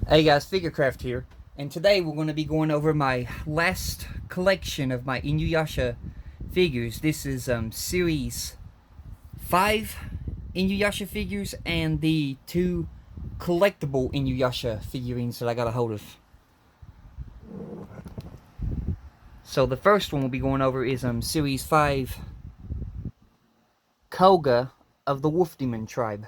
Hey guys, Figurecraft here, and today we're going to be going over my last collection of my inuyasha figures. This is series 5 inuyasha figures and the 2 collectible inuyasha figurines that I got a hold of. So the first one we'll be going over is series 5 Koga of the Wolf Demon tribe.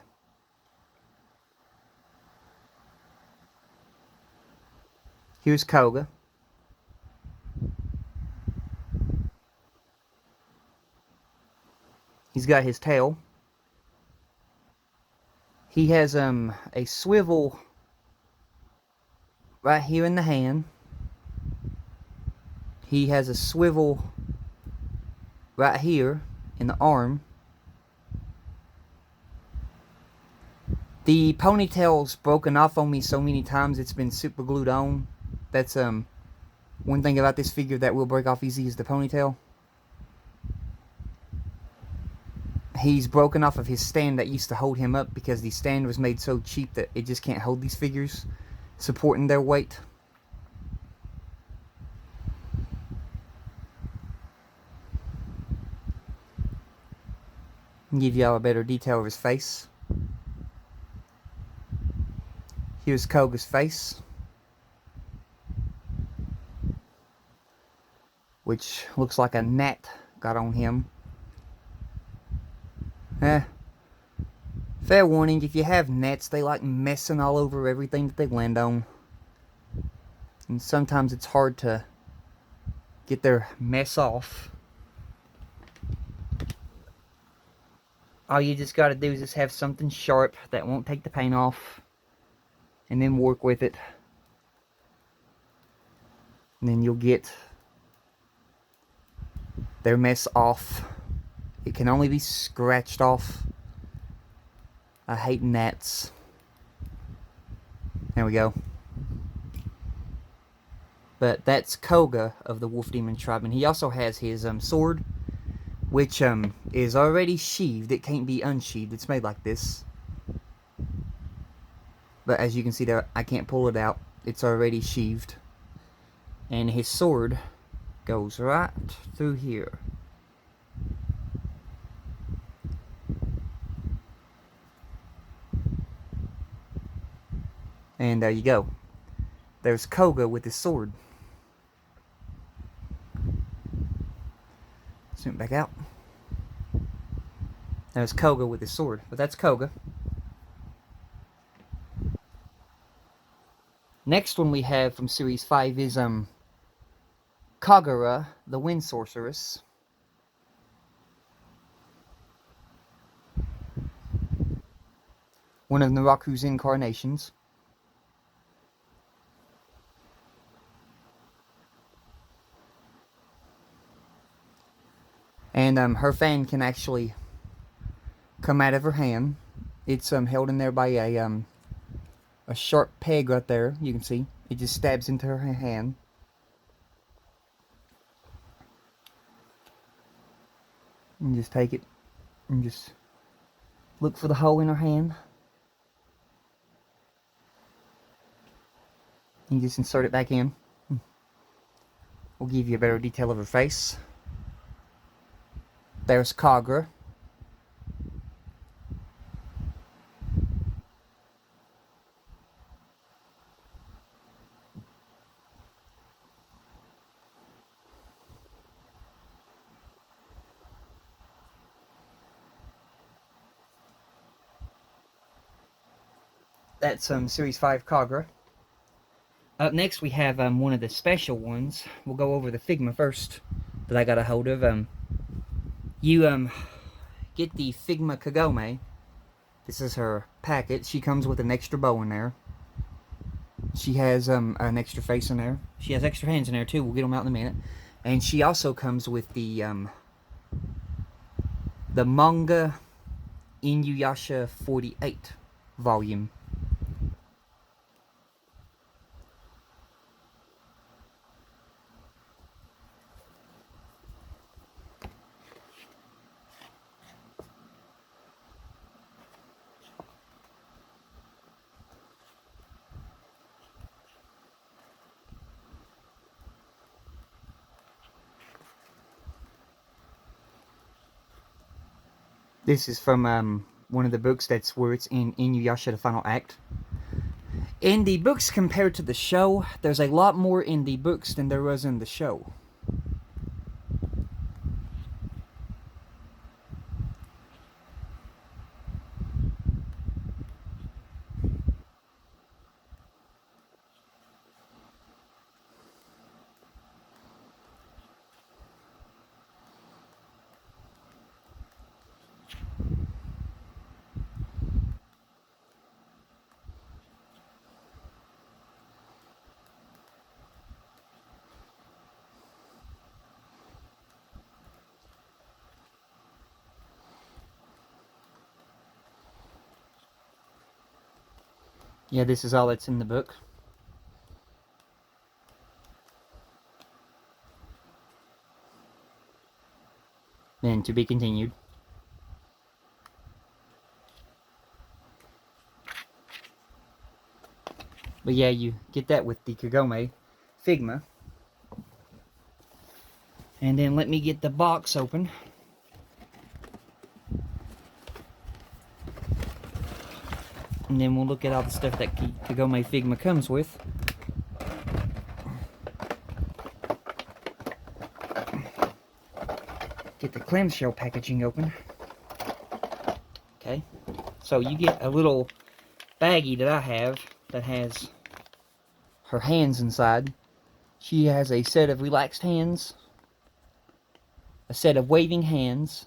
Here's Koga. He's got his tail. He has a swivel right here in the hand. He has a swivel right here in the arm. The ponytail's broken off on me so many times it's been super glued on. That's one thing about this figure that will break off easy is the ponytail. He's broken off of his stand that used to hold him up because the stand was made so cheap that it just can't hold these figures, supporting their weight. I'll give y'all a better detail of his face. Here's Koga's face, which looks like a gnat got on him. Fair warning, if you have gnats, they like messing all over everything that they land on. And sometimes it's hard to get their mess off. All you just gotta do is just have something sharp that won't take the paint off, and then work with it. And then you'll get their mess off. It can only be scratched off. I hate gnats. There we go. But that's Koga of the Wolf Demon tribe, and he also has his sword, which is already sheathed. It can't be unsheathed. It's made like this. But as you can see there, I can't pull it out. It's already sheathed. And his sword goes right through here. And there you go. There's Koga with his sword. Zoom back out. There's Koga with his sword. But that's Koga. Next one we have from Series 5 is Kagura, the Wind Sorceress. One of Naraku's incarnations. And her fan can actually come out of her hand. It's held in there by a sharp peg right there. You can see it just stabs into her hand. And just take it and just look for the hole in her hand. You just insert it back in. We'll give you a better detail of her face. There's Kagura. That's Series 5 Kagura. Up next we have one of the special ones. We'll go over the Figma first that I got a hold of. You get the Figma Kagome. This is her packet. She comes with an extra bow in there. She has an extra face in there. She has extra hands in there too. We'll get them out in a minute. And she also comes with the manga Inuyasha 48 volume. This is from one of the books that's where it's in Inuyasha, the final act. In the books compared to the show, there's a lot more in the books than there was in the show. Yeah, this is all that's in the book. And to be continued. But yeah, you get that with the Kagome Figma. And then let me get the box open. And then we'll look at all the stuff that Kagome Figma comes with. Get the clamshell packaging open. Okay, so you get a little baggie that I have that has her hands inside. She has a set of relaxed hands, a set of waving hands,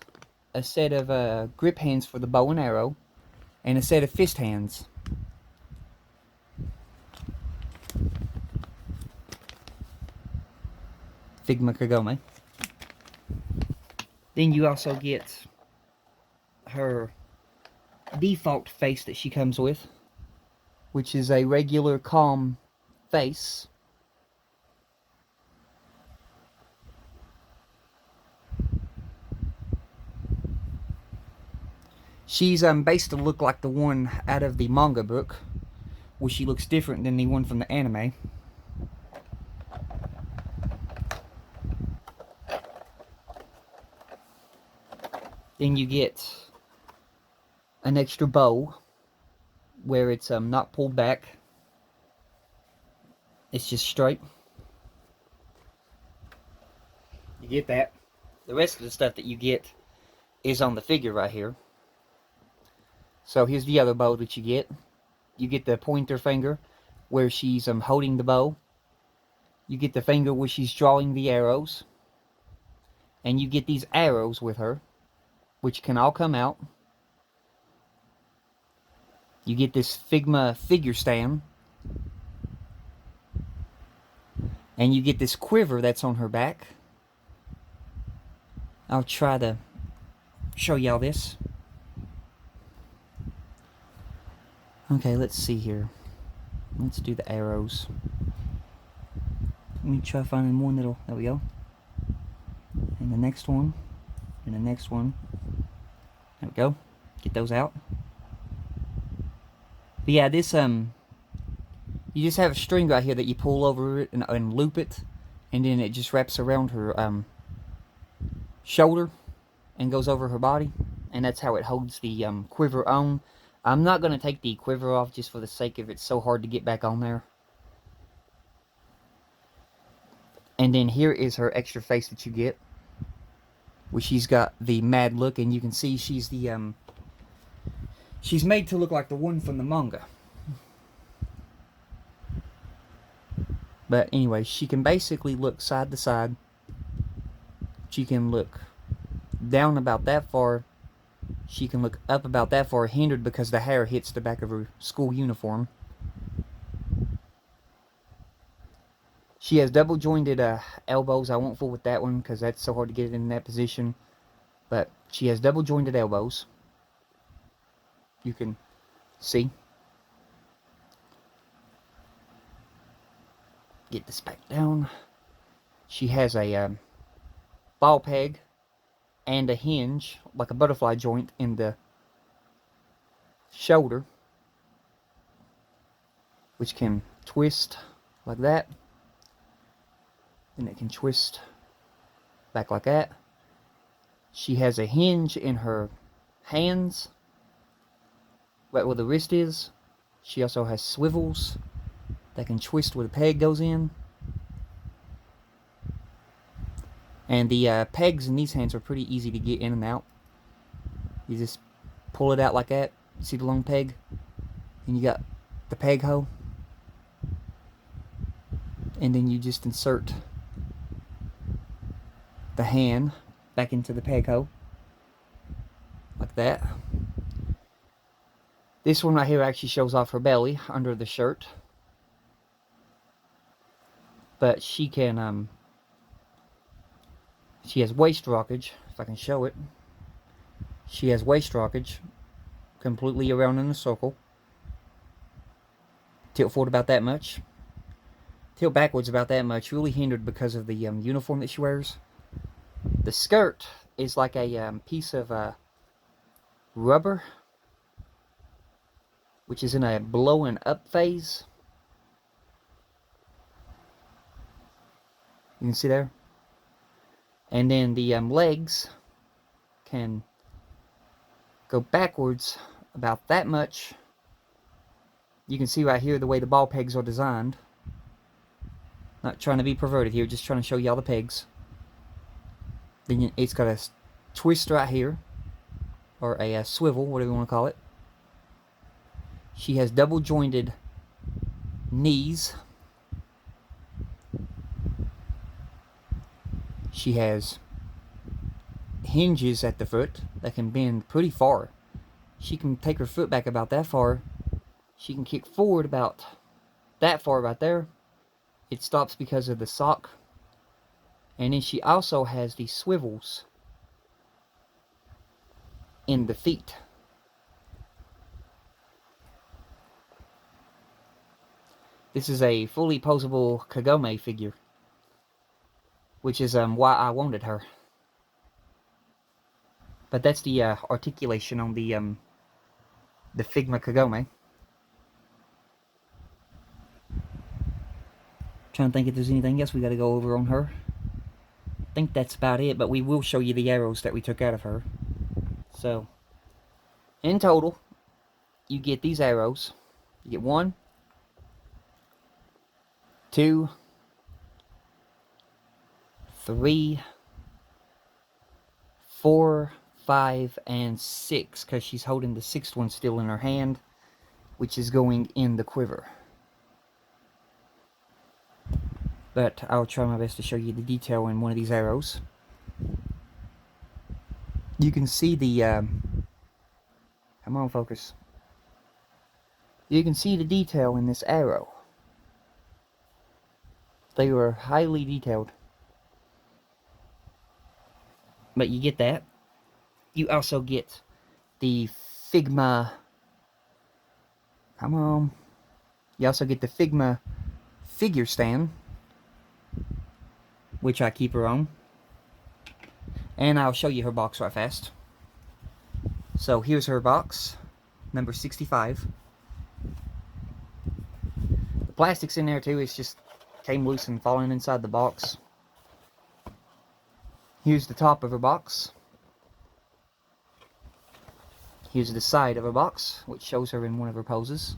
a set of grip hands for the bow and arrow, and a set of fist hands. Figma Kagome. Then you also get her default face that she comes with, which is a regular calm face. She's based to look like the one out of the manga book, where she looks different than the one from the anime. Then you get an extra bow where it's not pulled back. It's just straight. You get that. The rest of the stuff that you get is on the figure right here. So here's the other bow that you get. You get the pointer finger where she's holding the bow. You get the finger where she's drawing the arrows. And you get these arrows with her, which can all come out. You get this Figma figure stand. And you get this quiver that's on her back. I'll try to show y'all this. Okay, let's see here. Let's do the arrows. Let me try finding one that'll... There we go. And the next one. And the next one. There we go. Get those out. But yeah, this, you just have a string right here that you pull over it and loop it. And then it just wraps around her, shoulder and goes over her body. And that's how it holds the, quiver on. I'm not going to take the quiver off just for the sake of it's so hard to get back on there. And then here is her extra face that you get, where she's got the mad look, and you can see she's the she's made to look like the one from the manga. But anyway, she can basically look side to side. She can look down about that far. She can look up about that far, hindered because the hair hits the back of her school uniform. She has double jointed elbows. I won't fool with that one because that's so hard to get it in that position. But she has double jointed elbows. You can see. Get this back down. She has a ball peg and a hinge, like a butterfly joint, in the shoulder, which can twist like that. And it can twist back like that. She has a hinge in her hands, right where the wrist is. She also has swivels that can twist where the peg goes in. And the pegs in these hands are pretty easy to get in and out. You just pull it out like that. See the long peg? And you got the peg hole. And then you just insert the hand back into the peg hole. Like that. This one right here actually shows off her belly under the shirt. But she can, she has waist rockage, if I can show it. She has waist rockage completely around in a circle. Tilt forward about that much. Tilt backwards about that much. Really hindered because of the uniform that she wears. The skirt is like a piece of rubber, which is in a blowing up phase. You can see there. And then the legs can go backwards about that much. You can see right here the way the ball pegs are designed. Not trying to be perverted here, just trying to show you all the pegs. Then it's got a twist right here, or a swivel, whatever you want to call it. She has double jointed knees. She has hinges at the foot that can bend pretty far. She can take her foot back about that far. She can kick forward about that far right there. It stops because of the sock. And then she also has these swivels in the feet. This is a fully posable Kagome figure, which is why I wanted her. But that's the articulation on the Figma Kagome. Trying to think if there's anything else we got to go over on her. I think that's about it, but we will show you the arrows that we took out of her. So, in total, you get these arrows. You get 1, 2, 3, 4, 5, and 6, because she's holding the 6th one still in her hand, which is going in the quiver. But I'll try my best to show you the detail in one of these arrows. You can see the, come on, focus. You can see the detail in this arrow. They were highly detailed. But you get that. You also get the Figma, come on. You also get the Figma figure stand, which I keep her on. And I'll show you her box right fast. So here's her box, number 65. The plastic's in there too, it's just came loose and falling inside the box. Here's the top of her box. Here's the side of her box, which shows her in one of her poses.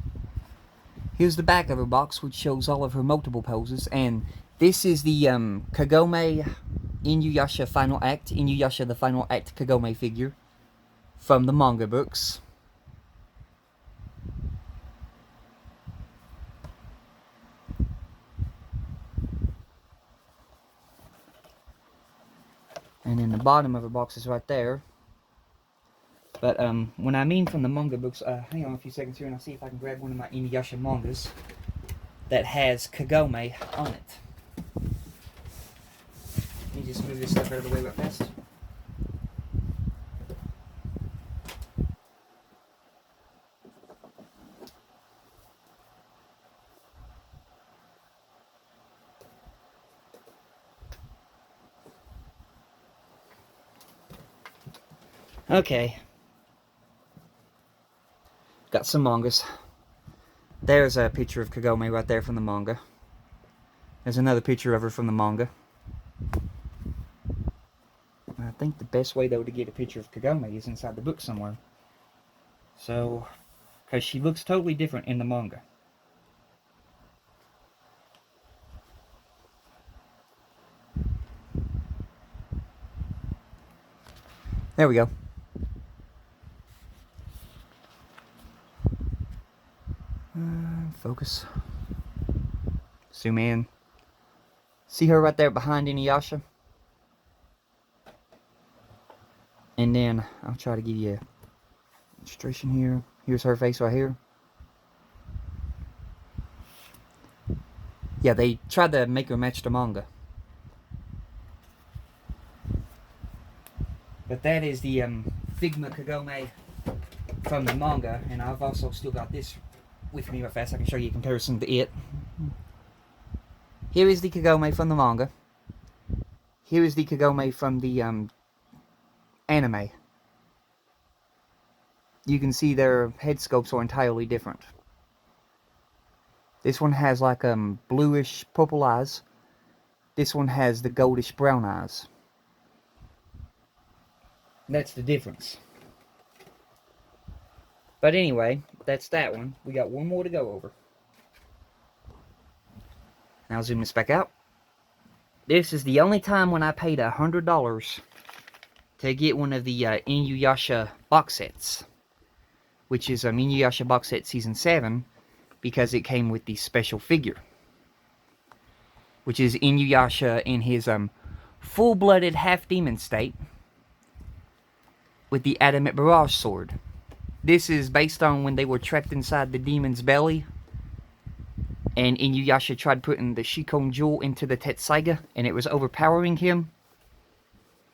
Here's the back of her box, which shows all of her multiple poses. And this is the Kagome Inuyasha Final Act, Inuyasha the Final Act Kagome figure from the manga books. And then the bottom of her box is right there. But when I mean from the manga books, hang on a few seconds here and I'll see if I can grab one of my Inuyasha mangas that has Kagome on it. Let me just move this stuff out of the way real fast. Okay. Got some mangas. There's a picture of Kagome right there from the manga. There's another picture of her from the manga. Right think the best way, though, to get a picture of Kagome is inside the book somewhere. So, because she looks totally different in the manga. There we go. Focus. Zoom in. See her right there behind Inuyasha? And then I'll try to give you a illustration here. Here's her face right here. Yeah, they tried to make her match the manga. But that is the Figma Kagome from the manga, and I've also still got this with me real fast. I can show you a comparison to it. Here is the Kagome from the manga. Here is the Kagome from the anime. You can see their head sculpts are entirely different. This one has like bluish purple eyes. This one has the goldish brown eyes. That's the difference. But anyway, that's that one. We got one more to go over. Now zoom this back out. This is the only time when I paid $100 to get one of the Inuyasha box sets. Which is Inuyasha box set season 7. Because it came with the special figure. Which is Inuyasha in his full-blooded half-demon state. With the adamant barrage sword. This is based on when they were trapped inside the demon's belly. And Inuyasha tried putting the Shikon jewel into the Tetsaiga. And it was overpowering him.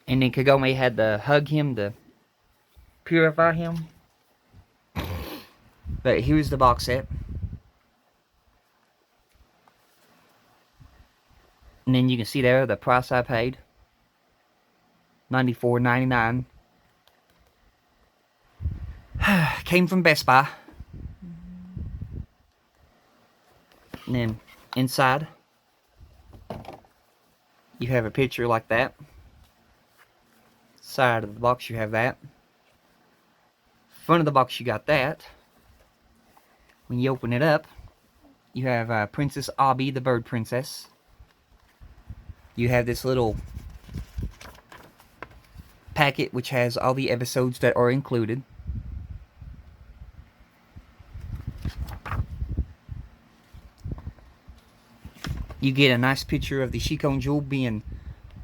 And then Kagome had to hug him to purify him. But here's the box set. And then you can see there the price I paid. $94.99. Came from Best Buy. And then inside you have a picture like that. Side of the box you have that. Front of the box you got that. When you open it up, you have Princess Abi, the bird princess. You have this little packet which has all the episodes that are included. You get a nice picture of the Shikon jewel being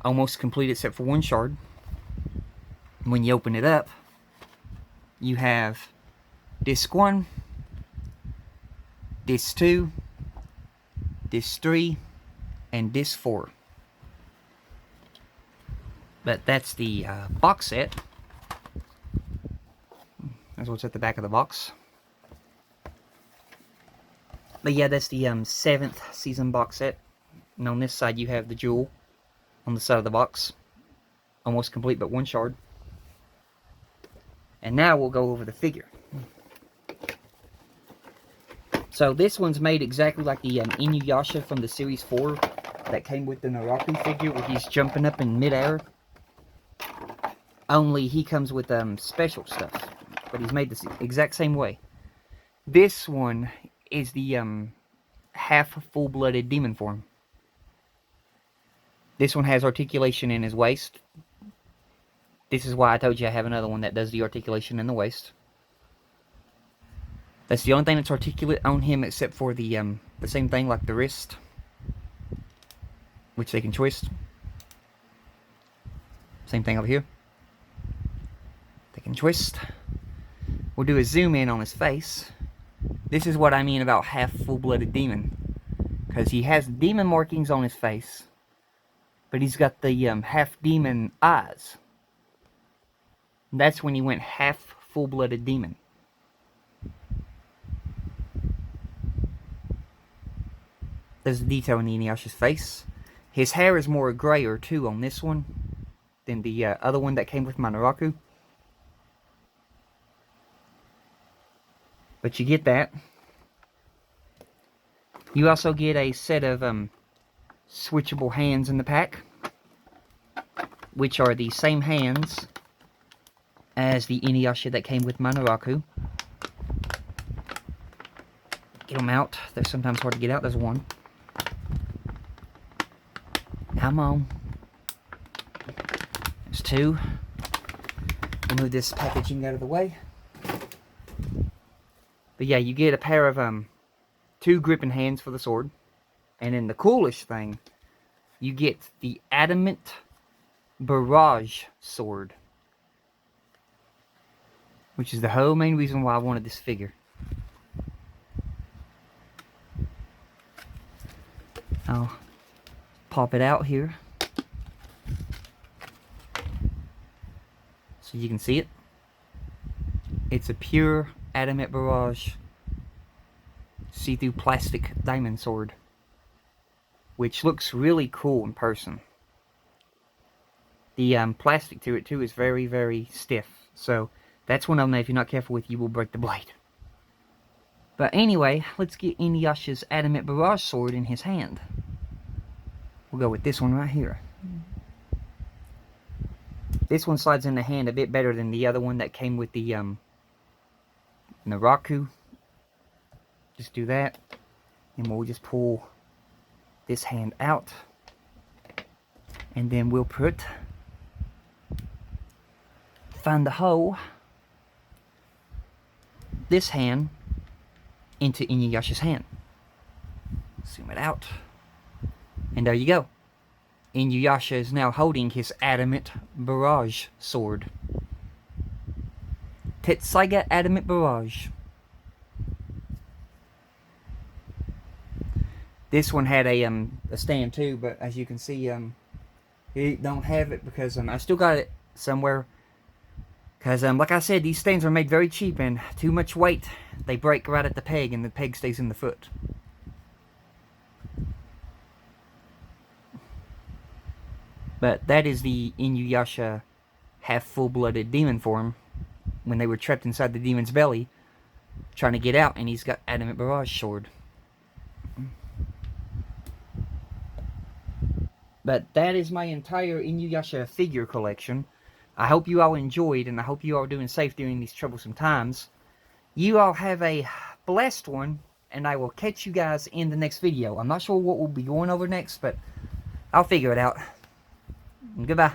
almost complete except for one shard. When you open it up, you have disc 1, disc 2, disc 3, and disc 4. But that's the box set. That's what's at the back of the box. But yeah, that's the 7th season box set. And on this side you have the jewel on the side of the box. Almost complete but one shard. And now we'll go over the figure. So this one's made exactly like the Inuyasha from the Series 4 that came with the Naraku figure where he's jumping up in midair. Only he comes with special stuff. But he's made the exact same way. This one is the half full-blooded demon form. This one has articulation in his waist. This is why I told you I have another one that does the articulation in the waist. That's the only thing that's articulate on him except for the same thing like the wrist. Which they can twist. Same thing over here. They can twist. We'll do a zoom in on his face. This is what I mean about half full-blooded demon. Because he has demon markings on his face. But he's got the half demon eyes. That's when he went half full-blooded demon. There's a detail in the Inuyasha's face. His hair is more grayer too on this one than the other one that came with my Naraku. But you get that. You also get a set of switchable hands in the pack. which are the same hands as the inuyasha that came with my Naraku. Get them out. They're sometimes hard to get out. There's one. Come on. There's two. We'll move this packaging out of the way. But yeah, you get a pair of two gripping hands for the sword. And then the coolest thing, you get the adamant barrage sword. Which is the whole main reason why I wanted this figure. I'll pop it out here so you can see it. It's a pure adamant barrage see-through plastic diamond sword, which looks really cool in person. The plastic to it too is very, very stiff, so that's one of them that if you're not careful with, you will break the blade. But anyway, let's get Inuyasha's adamant barrage sword in his hand. We'll go with this one right here. This one slides in the hand a bit better than the other one that came with the Naraku. Just do that, and we'll just pull this hand out, and then we'll find the hole, this hand into Inuyasha's hand. Zoom it out. And there you go. Inuyasha is now holding his adamant barrage sword. Tetsaiga Adamant Barrage. This one had a stand too, but as you can see, it don't have it because I still got it somewhere. Because like I said, these stands are made very cheap, and too much weight, they break right at the peg, and the peg stays in the foot. But that is the Inuyasha half full-blooded demon form when they were trapped inside the demon's belly trying to get out, and he's got adamant barrage sword. But that is my entire Inuyasha figure collection. I hope you all enjoyed, and I hope you all are doing safe during these troublesome times. You all have a blessed one, and I will catch you guys in the next video. I'm not sure what we'll be going over next, but I'll figure it out. Goodbye.